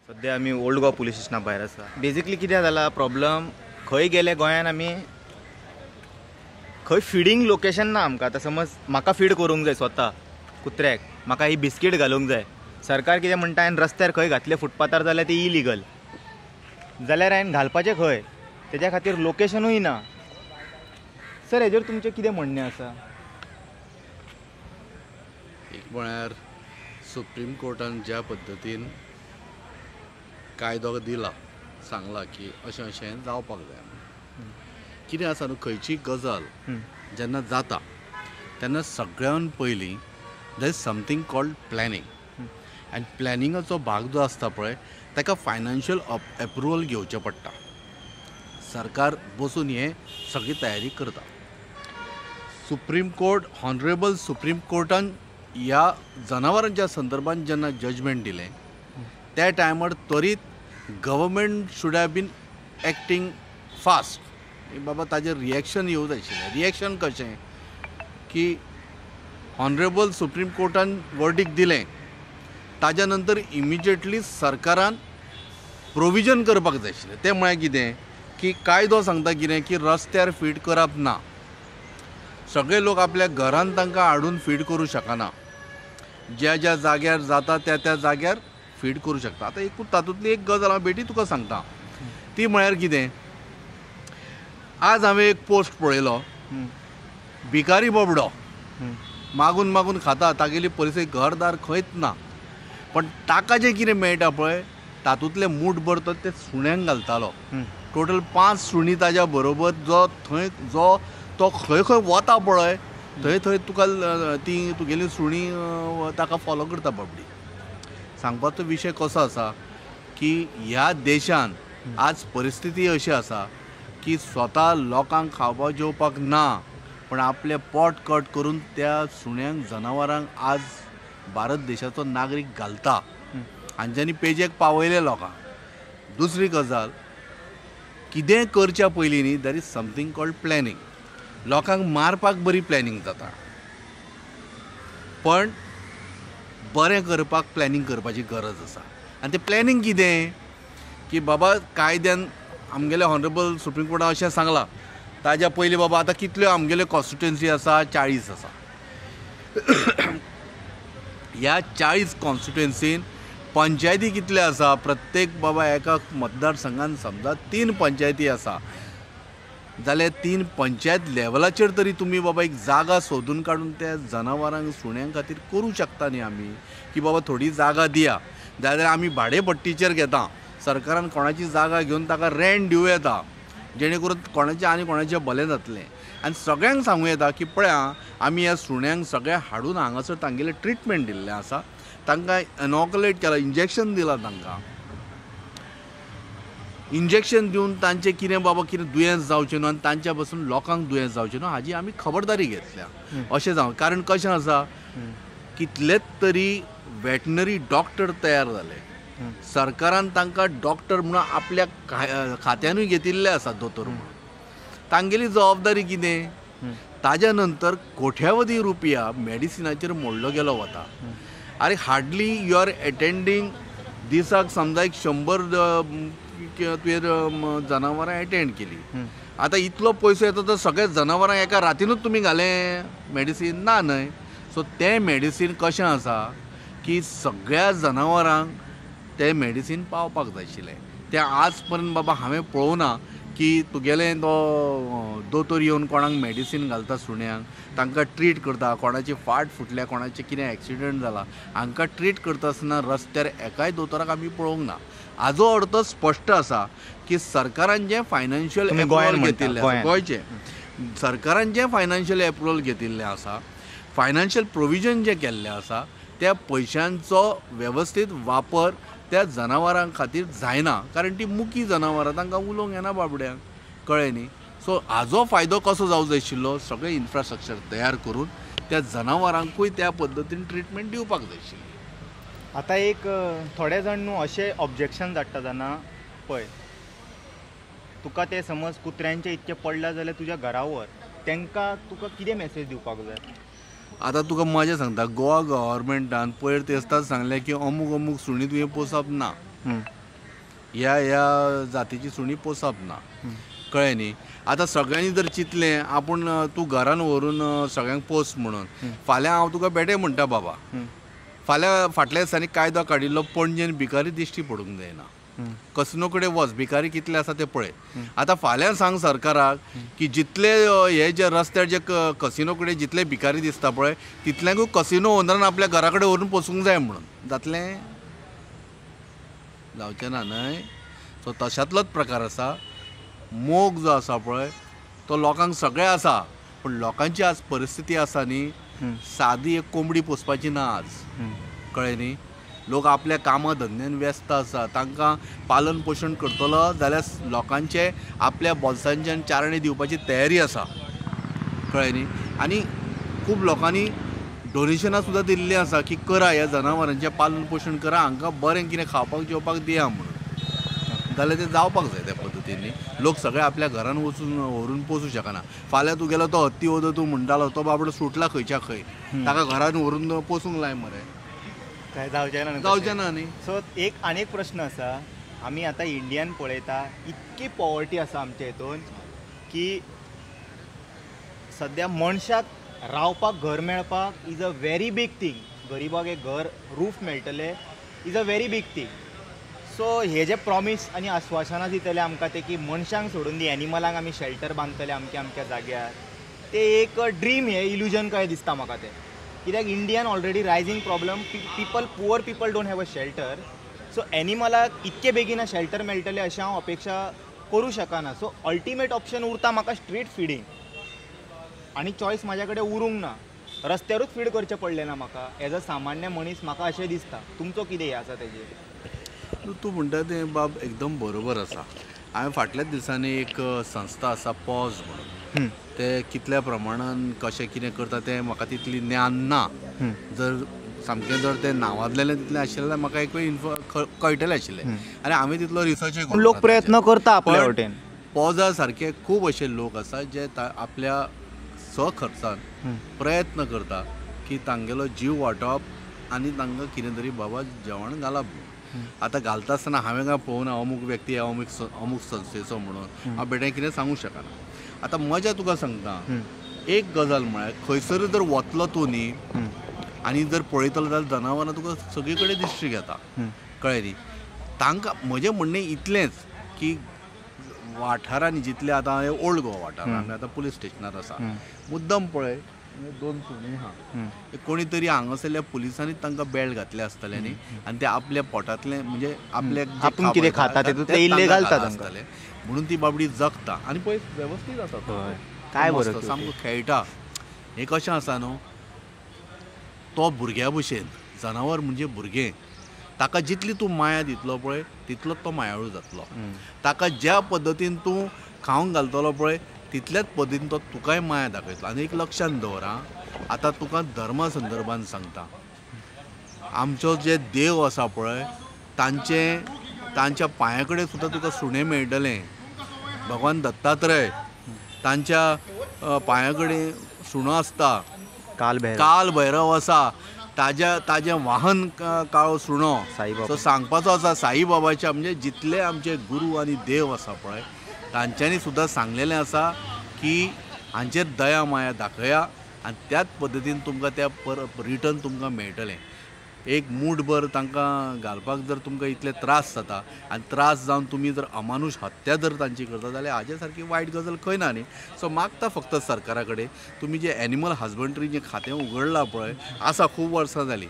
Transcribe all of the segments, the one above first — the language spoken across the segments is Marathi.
सध्या आमी ओल्ड गोवा पुलीस स्टेशना भायर आसा. बेजिकली कितें जाला प्रॉब्लम, खंय गेले गोंयान आमी खंय फिडींग लोकेशन ना आमकां. आतां समज म्हाका फीड करूंक जाय स्वता कुत्र्याक, म्हाका ही बिस्कीट घालूंक जाय. सरकार कितें म्हणटा, हांवें रस्त्यार खंय घातले फुटपाथार जाल्यार ती इलिगल. जाल्यार हांवें घालपाचें खंय, तेज्या खातीर लोकेशनूय ना. सर हेजेर तुमचें कितें म्हणणें आसा? एक म्हळ्यार सुप्रीम कोर्टान ज्या पद्दतीन कायदो दिला, सांगला की अशें अशें जावपाक जाय. कितें आसा न्हू, खंयची गजाल जेन्ना जाता तेन्ना सगळ्यान पयलीं there is something called planning. आनी प्लॅनिंगाचो भाग जो आसता पळय ताका फायनान्शियल एप्रुवल घेवचें पडटा. सरकार बसून हें सगळी तयारी करता. सुप्रीम कोर्ट, हॉनरेबल सुप्रीम कोर्टान ह्या जनावरांच्या संदर्भात जेन्ना जजमेंट दिलें त्या टायमार त्वरीत government should have been acting fast. बाबा ताजेर रिएक्शन येवं जाय आशिल्लें. रिएक्शन कशें की हॉनरेबल सुप्रीम कोर्टान वर्डीक दिलें ताज्या नंतर इमिजिएटली सरकारान प्रोविजन करपाक जाय आशिल्लें. तें म्हळ्यार कितें की कायदो सांगता कितें की रस्त्यार फीड करप ना. सगळे लोक आपल्या घरान तांकां हाडून फीड करूं शकना. ज्या ज्या जाग्यार जाता त्या त्या जाग्यार फीड करूं शकता. आतां एकूच तातूंतली एक गजाल हांव बेटी तुका सांगता. ती म्हळ्यार कितें, आज हांवें एक पोस्ट पळयलो, भिकारी बोबडो मागून मागून खाता, तागेली परिस्थिती घरदार खंयच ना, पण ताका जें कितें मेळटा पळय तातूंतले मूठभर ते सुण्यांक घालतालो. टोटल 5 सुणी ताज्या बरोबर. तो खंय खंय वता पळय थंय थंय तुका ती तुगेली सुणी ताका फॉलो करता बाबडी. सांगपाचो विशय कसो आसा की ह्या देशान आज परिस्थिती अशी आसा की स्वता लोकांक खावपाक जेवपाक ना, पण आपले पोट कट करून त्या सुण्यांक जनावरांक आज भारत देशाचो नागरीक घालता आनी जेणी पेजेक पावयले लोकांक. दुसरी गजाल, कितें करच्या पयलीं न्ही there is something called planning. लोकांक मारपाक बरी प्लॅनिंग जाता, पण बरें करपाक प्लॅनिंग करपाची गरज आसा. आनी तें प्लॅनिंग कितें की बाबा कायद्यान आमगेले हॉनरेबल सुप्रीम कोर्टान अशें सांगलां, ताज्या पयलीं बाबा आतां कितल्यो आमगेल्यो कॉन्स्टिट्युएन्सी आसा, 40 आसा. ह्या 40 कॉन्स्टिट्युएन्सीन पंचायती कितले आसा, प्रत्येक बाबा एका मतदारसंघान समजा 3 पंचायती आसा जाल्यार 3 पंचायत लेवलाचेर तरी तुमी बाबा एक जागा सोदून काडून त्या जनावरांक सुण्यांक खातीर करूं शकता न्ही आमी, की बाबा थोडी जागा दिया. जाल्यार आमी भाडेपट्टीचेर घेता, सरकारान कोणाची जागा घेवन ताका रेंट दिवं येता, जेणे करून कोणाचें आनी कोणाचें भलें जातलें. आनी सगळ्यांक सांगूं येता की पळया आमी ह्या सुण्यांक सगळे हाडून हांगासर तांगेलें ट्रिटमेंट दिल्लें आसा, तांकां इनॉक्युलेट केलां, इंजेक्शन दिलां तांकां. इंजेक्शन दिवन तांचें कितें बाबा कितें दुयेंस जावचें न्हू आनी तांच्या पासून लोकांक दुयेंस जावचें न्हू हाजी आमी खबरदारी घेतल्या. अशें जावं, कारण कशें आसा कितलेच तरी वेटनरी डॉक्टर तयार जाले. सरकारान तांकां डॉक्टर म्हणून आपल्या खात्यानूय घेतिल्ले आसा दोतोर म्हणून. तांगेली जबाबदारी कितें, ताज्या नंतर कोट्यावधी रुपया मेडिसिनाचेर मोडलो गेलो वता. अरे हार्डली यू आर एटेंडींग दिसाक समजा एक 100 तुवें जनावरां एटेंड केली. आतां इतलो पयसो येता तर सगळे जनावरांक एका रातीनूच तुमी घालें मेडिसीन ना न्हय. सो तें मेडिसीन कशें आसा की सगळ्या जनावरांक तें मेडिसीन पावपाक जाय आशिल्लें. तें आज पर्यंत बाबा हांवें पळोवना की तुगेलें तो दोतोर येवन कोणाक मेडिसीन घालता सुण्यांक, तांकां ट्रीट करता, कोणाची फाट फुटल्या, कोणाचें कितें एक्सिडेंट जाला हांकां ट्रीट करता आसतना रस्त्यार एकाय दोतोराक आमी पळोवंक ना. हाजो अर्थ स्पश्ट आसा की सरकारान जें फायनान्शियल एप्रुवल घेतिल्लें गोंयचें सरकारान जें फायनान्शियल एप्रुवल घेतिल्लें आसा, फायनान्शियल प्रोविजन जें केल्लें आसा, त्या पयशांचो वेवस्थीत वापर त्या जनावरां खातीर जायना. कारण ती मुकी जनावरां, तांकां उलोवंक येना बाबड्यांक, कळ्ळें न्ही. सो हाजो फायदो कसो जावंक जाय आशिल्लो, सगळें इन्फ्रास्ट्रक्चर तयार करून त्या जनावरांकूय त्या पद्दतीन ट्रिटमेंट दिवपाक जाय आशिल्ली. आतां एक थोडे जाण न्हू अशें ऑब्जेक्शन धाडटा जाणा पळय, तुका ते समज कुत्र्यांचे इतके पडला जाल्यार तुज्या घरा व्हर, तांकां तुका कितें मॅसेज दिवपाक जाय? आतां तुका मजा सांगता, गोवा गव्हर्मेंटान पयर तेस्ताच सांगलें की अमूक अमूक सुणी तुवें पोसप ना. ह्या जातीची सुणी पोसप ना, कळ्ळें न्ही. आतां सगळ्यांनी जर चिंतलें आपूण तूं घरान व्हरून सगळ्यांक पोस म्हणून, फाल्यां हांव तुका बेटे म्हणटा बाबा, फाल्यां फाटल्या दिसांनी कायदो काडिल्लो पणजेन भिकारी दिश्टी पडूंक जायना. कसिनो कडेन वच, भिकारी कितले आसा ते पळय. आतां फाल्यां सांग सरकाराक की जितले हे जे रस्त्यार जे कसिनो कडेन जितले भिकारी दिसता पळय तितल्यांकूय कसिनो ओनरान आपल्या घरा कडेन व्हरून पोसूंक जाय म्हणून. जातलें? जावचें ना न्हय. सो तशातलोच प्रकार आसा. मोग जो आसा पळय तो लोकांक सगळें आसा, पूण लोकांची आज परिस्थिती आसा न्ही, सादी एक कोंबडी पोसपाची ना आज, कळ्ळें न्ही. लोक आपल्या कामा धंद्यान व्यस्त आसा, तांकां पालन पोशण करतलो जाल्यार लोकांचे आपल्या बोल्सांच्यान चारणे दिवपाची तयारी आसा, कळ्ळें न्ही. आनी खूब लोकांनी डोनेशनां सुद्दां दिल्लीं आसा की करा ह्या जनावरांचें पालन पोशण करा, हांकां बरें कितें खावपाक जेवपाक दिया म्हणून. जाल्यार तें जावपाक जाय त्या पद्दतीन न्ही. लोक सगळे आपल्या घरान वचून व्हरून पोसूं शकना. फाल्यां तूं गेलो तो हत्ती वदो तूं म्हणटालो तो बाबडो सुटला खंयच्या खंय, ताका घरान व्हरून पोसूंक लाय मरे. काय जावचें ना जावचें ना न्ही. सो आनीक प्रश्न आसा. आमी आतां इंडियान पळयता इतकी पॉवर्टी आसा आमच्या हितून की सद्या मनशाक रावपाक घर मेळपाक is a very big thing. गरीबाक एक घर रूफ मेळटलें is a very big thing. So हे जे प्रॉमीस आनी आश्वासनां दितले आमकां ते की मनशांक सोडून दी एनिमलांक आमी शेल्टर बांदतले अमक्या जाग्यार, ते एक ड्रीम हे इल्युजन कशें दिसता म्हाका तें. कित्याक इंडियान already rising problem, poor people don't have a shelter. So एनिमलाक इतके बेगीन शेल्टर मेळटलें अशें हांव अपेक्षा करूं शकना. सो अल्टिमेट ऑप्शन उरता म्हाका स्ट्रीट फिडींग, आनी चॉयस म्हाज्या कडेन उरूंक ना. रस्त्यारूच फीड करचें पडलें ना म्हाका एज अ सामान्य मनीस. म्हाका अशें दिसता. तुमचो कितें हें आसा तेजेर? तूं म्हणटा तें बाब एकदम बरोबर आसा. हांवें फाटल्याच दिसांनी एक संस्था आसा पॉज म्हणून, ते कितल्या प्रमाणान कशें कितें करता तें म्हाका तितली ज्ञान ना. जर सामकें जर तें नांवाजलेलें तितलें आशिल्लें जाल्यार म्हाका एक वेळ कळटलें आशिल्लें. आनी हांवें तितलो रिसर्चूय केलो. लोक प्रयत्न करता आपल्या वटेन. पॉजा सारके खूब अशे लोक आसा जे आपल्या स्वखर्चान प्रयत्न करता की तांगेलो जीव वाटप आनी तांकां कितें तरी बाबा जेवण घालप. आतां घालता आसतना हांवें काय पळोवना अमूक व्यक्ती अमूक संस्थेचो म्हणून हांव बेटे कितें सांगूंक शकना. आतां मजा तुका सांगता, एक गजाल म्हळ्यार खंयसर जर वतलो तूं न्ही आनी जर पळयतलो जाल्यार जनावरां तुका सगळे कडेन दिश्टी घेता, कळ्ळें न्ही. तांकां म्हजें म्हणणें इतलेंच की वाठारांनी जितले आतां ओल्ड गोवा वाठार, आमी आतां पुलीस स्टेशनार आसा, मुद्दम पळय 2 सुणी आहा, कोणी तरी हांगासरल्या पुलिसांनी तांकां बेल्ट घातले आसतले न्ही, आनी ते आपल्या पोटांतले म्हणजे आपले आपूण कितें खाता ते इल्ले घालतात आसतले म्हणून ती बाबडी जगता. आनी पळय वेवस्थीत आसा, काय बरो सामको खेळटा. हें कशें आसा न्हू, तो भुरग्या भशेन, जनावर म्हणजे भुरगें. ताका जितली तूं माया दितलो पळय तितलो तो मायाळू जातलो. ताका ज्या पद्दतीन तूं खावंक घालतलो पळय तितल्याच पद्दतीन तो तुकाय माया दाखयतलो. आनी एक लक्षांत दवर आं, आतां तुका धर्मा संदर्भान सांगता, आमचो जे देव आसा पळय तांच्या पांया कडेन सुद्दां तुका सुणें मेळटलें. भगवान दत्तात्रय तांच्या पांया कडेन सुणो आसता. काल भैरव आसा, ताजें वाहन काळो सुणो. सो सांगपाचो आसा साईबाबाच्या, म्हणजे जितले आमचे गुरू आनी देव आसा पळय तांच्यांनी सुद्दां सांगलेलें आसा की हांचेर दया माया दाखया आनी त्याच पद्दतीन तुमकां त्या रिटर्न तुमकां मेळटलें. एक मूठभर तांकां घालपाक जर तुमकां इतले त्रास जाता आनी त्रास जावन तुमी जर अमानुश हत्या जर तांची करता जाल्यार हाजे सारकी वायट गजाल खंय ना न्ही. सो मागता फक्त सरकारा कडेन तुमी जे एनिमल हजबंड्री जें खातें उगडलां पळय, आसा खूब वर्सां जालीं,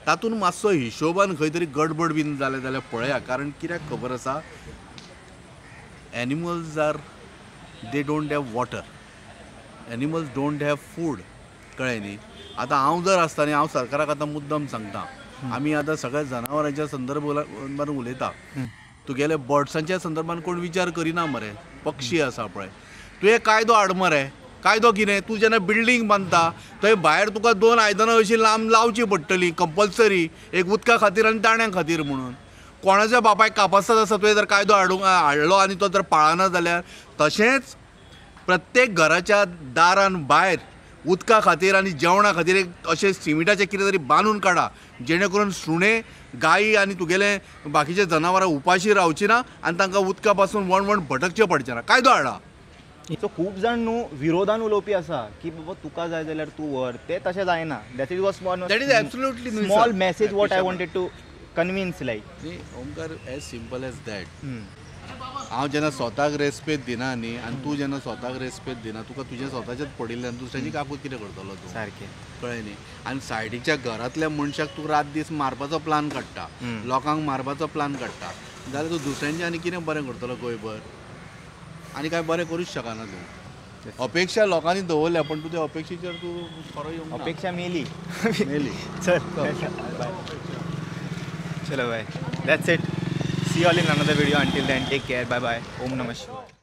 तातूंत मातसो हिशोबान खंय तरी गडबड बीन जालें जाल्यार पळया. कारण कित्याक खबर आसा, animals are they don't have water, animals don't have food, कळ्ळें न्ही. आतां हांव जर आसता न्ही, हांव सरकाराक आतां मुद्दम सांगता, आमी आतां सगळ्या जनावरांच्या संदर्भान उलयता, तुगेले बर्ड्सांच्या संदर्भान कोण विचार करिना मरे. पक्षी आसा पळय, तुवें कायदो हाड मरे. कायदो कितें, तूं जेन्ना बिल्डींग बांदता थंय भायर तुका 2 आयदनां अशीं लांब लावची पडटलीं कंपल्सरी, एक उदका खातीर आनी ताण्या खातीर म्हणून. कोणाच्या बापायक कापासत आसा तुवें जर कायदो हाडलो आनी तो जर पाळना जाल्यार. तशेंच प्रत्येक घराच्या दारान भायर उदका खातीर आनी जेवणा खातीर एक अशें सिमिटाचें कितें तरी बांदून काडा जेणे करून सुणे गायी आनी तुगेले बाकीचे जनावरां उपाशी रावची ना आनी तांकां उदका पासून वण भटकचें पडचें ना. कायदो हाडा. सो खूब जाण न्हू विरोधान उलोवपी आसा की बाबा तुका जाय जाल्यार तूं व्हर, तें तशें जायना. That is That is absolutely न्हू, small sir. Message what I wanted to convince like. न्ही Omkar, as simple as that. हांव जेन्ना स्वताक रेस्पेद दिना न्ही आनी तूं जेन्ना स्वताक रेस्पेद दिना तुका तुजें स्वताचेंच पडिल्ल्यान दुसऱ्याची काकूत कितें करतलो तूं. सारकें. कळ्ळें न्ही. आनी सायडीच्या घरांतल्या मनशाक तूं रात दीस मारपाचो प्लान काडटा, लोकांक मारपाचो प्लान काडटा, जाल्यार तूं दुसऱ्यांचें आनी कितें बरें करतलो गोंयभर. आनी कांय बरें करूंच शकना तूं. अपेक्षा लोकांनी दवरल्या पण तूं त्या अपेक्षेचेर तूं खरो येवंक ना. अपेक्षा मेली. मेली. चल चलो bye. That's it. See all in another video. Until then take care. Bye bye. ओम नमः शिवाय.